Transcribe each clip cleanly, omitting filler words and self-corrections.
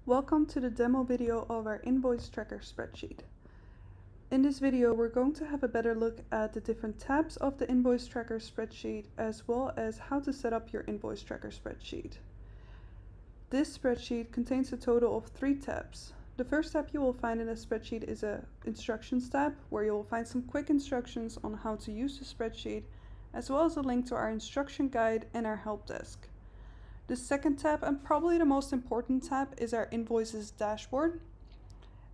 Welcome to the demo video of our invoice tracker spreadsheet. In this video, we're going to have a better look at the different tabs of the invoice tracker spreadsheet, as well as how to set up your invoice tracker spreadsheet. This spreadsheet contains a total of 3 tabs. The first tab you will find in the spreadsheet is an instructions tab, where you will find some quick instructions on how to use the spreadsheet, as well as a link to our instruction guide and our help desk. The second tab, and probably the most important tab, is our invoices dashboard.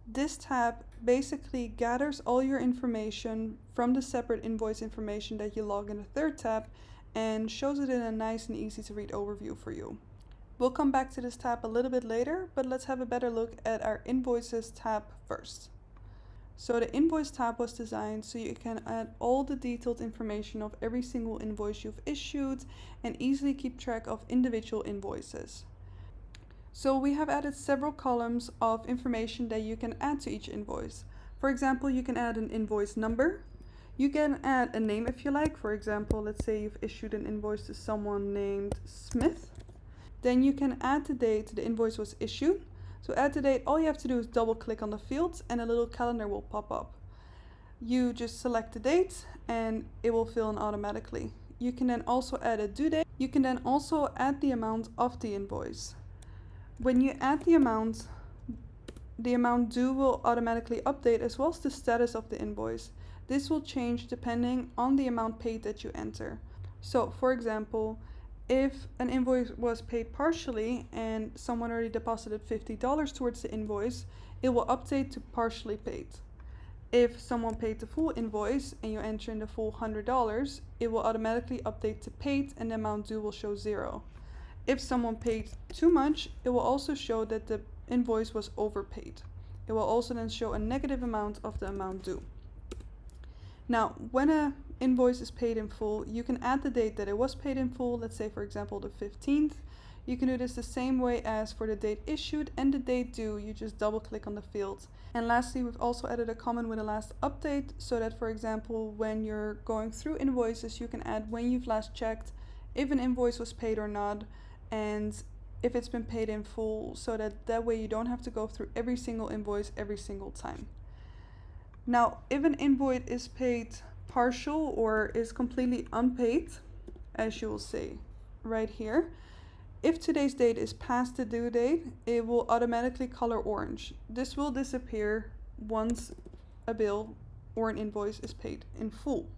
This tab basically gathers all your information from the separate invoice information that you log in the third tab and shows it in a nice and easy to read overview for you. We'll come back to this tab a little bit later, but let's have a better look at our invoices tab first. So the invoice tab was designed so you can add all the detailed information of every single invoice you've issued and easily keep track of individual invoices. So we have added several columns of information that you can add to each invoice. For example, you can add an invoice number. You can add a name if you like. For example, let's say you've issued an invoice to someone named Smith. Then you can add the date the invoice was issued. To add the date, all you have to do is double click on the fields and a little calendar will pop up. You just select the date and it will fill in automatically. You can then also add a due date. You can then also add the amount of the invoice. When you add the amount due will automatically update, as well as the status of the invoice. This will change depending on the amount paid that you enter. So for example, if an invoice was paid partially and someone already deposited $50 towards the invoice, it will update to partially paid. If someone paid the full invoice and you enter in the full $100, it will automatically update to paid and the amount due will show 0. If someone paid too much, it will also show that the invoice was overpaid. It will also then show a negative amount of the amount due. Now, when an invoice is paid in full, you can add the date that it was paid in full, let's say for example the 15th. You can do this the same way as for the date issued and the date due. You just double click on the field. And lastly, we've also added a comment with the last update, so that for example, when you're going through invoices, you can add when you've last checked, if an invoice was paid or not, and if it's been paid in full, so that way you don't have to go through every single invoice every single time. Now, if an invoice is paid partial or is completely unpaid, as you will see right here, if today's date is past the due date, it will automatically color orange. This will disappear once a bill or an invoice is paid in full.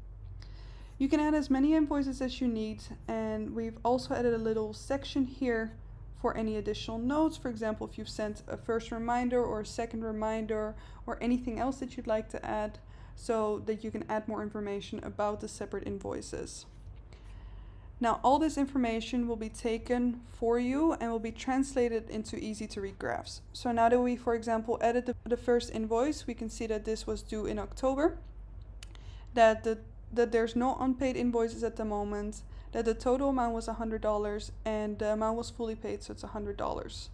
You can add as many invoices as you need, and we've also added a little section here for any additional notes. For example, if you've sent a first reminder or a second reminder or anything else that you'd like to add, so that you can add more information about the separate invoices. Now, all this information will be taken for you and will be translated into easy to read graphs. So now that we, for example, added the first invoice, we can see that this was due in October, that there's no unpaid invoices at the moment, that the total amount was $100 and the amount was fully paid, so it's $100.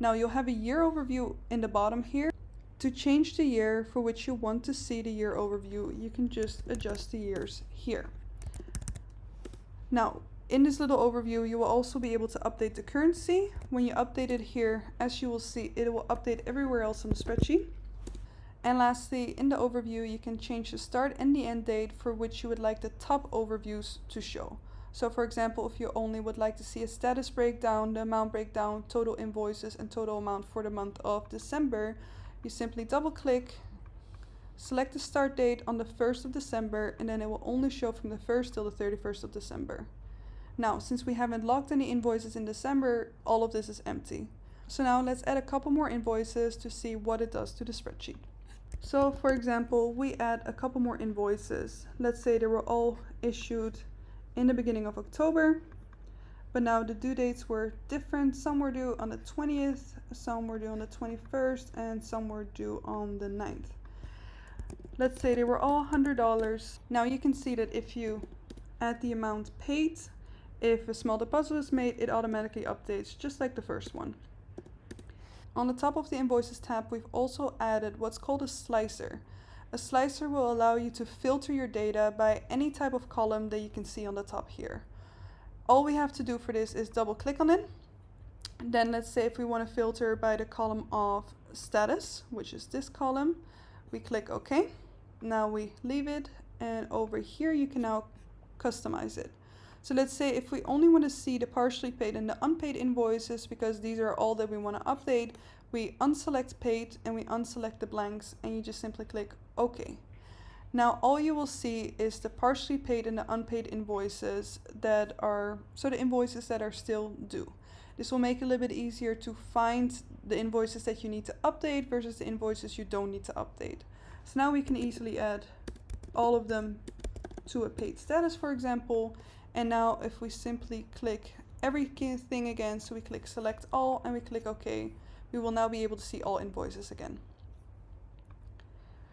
Now you'll have a year overview in the bottom here. To change the year for which you want to see the year overview, you can just adjust the years here. Now, in this little overview, you will also be able to update the currency. When you update it here, as you will see, it will update everywhere else in the spreadsheet. And lastly, in the overview, you can change the start and the end date for which you would like the top overviews to show. So for example, if you only would like to see a status breakdown, the amount breakdown, total invoices, and total amount for the month of December, you simply double click, select the start date on the 1st of December, and then it will only show from the 1st till the 31st of December. Now, since we haven't logged any invoices in December, all of this is empty. So now let's add a couple more invoices to see what it does to the spreadsheet. So for example, we add a couple more invoices. Let's say they were all issued in the beginning of October, but now the due dates were different. Some were due on the 20th, some were due on the 21st, and some were due on the 9th. Let's say they were all $100. Now you can see that if you add the amount paid, if a small deposit was made, it automatically updates just like the first one. On the top of the invoices tab, we've also added what's called a slicer. A slicer will allow you to filter your data by any type of column that you can see on the top here. All we have to do for this is double click on it, Then let's say if we want to filter by the column of status, which is this column, we click OK. Now we leave it, and over here you can now customize it. So let's say if we only want to see the partially paid and the unpaid invoices, because these are all that we want to update, we unselect paid and we unselect the blanks, and you just simply click OK. Now all you will see is the partially paid and the unpaid invoices that are, so the invoices that are still due. This will make it a little bit easier to find the invoices that you need to update versus the invoices you don't need to update. So now we can easily add all of them to a paid status, for example. And now if we simply click everything again, so we click select all and we click OK, we will now be able to see all invoices again.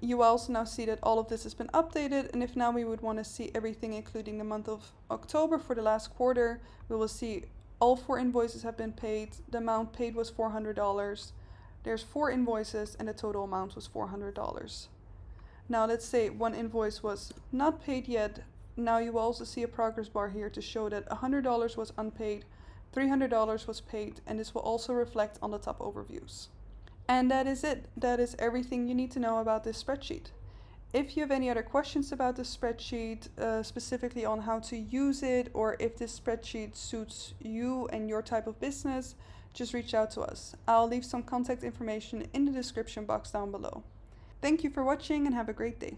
You will also now see that all of this has been updated, and if now we would want to see everything including the month of October for the last quarter, we will see all 4 invoices have been paid. The amount paid was $400. There's 4 invoices and the total amount was $400. Now let's say one invoice was not paid yet. Now you will also see a progress bar here to show that $100 was unpaid, $300 was paid, and this will also reflect on the top overviews. And that is it. That is everything you need to know about this spreadsheet. If you have any other questions about this spreadsheet, specifically on how to use it, or if this spreadsheet suits you and your type of business, just reach out to us. I'll leave some contact information in the description box down below. Thank you for watching and have a great day.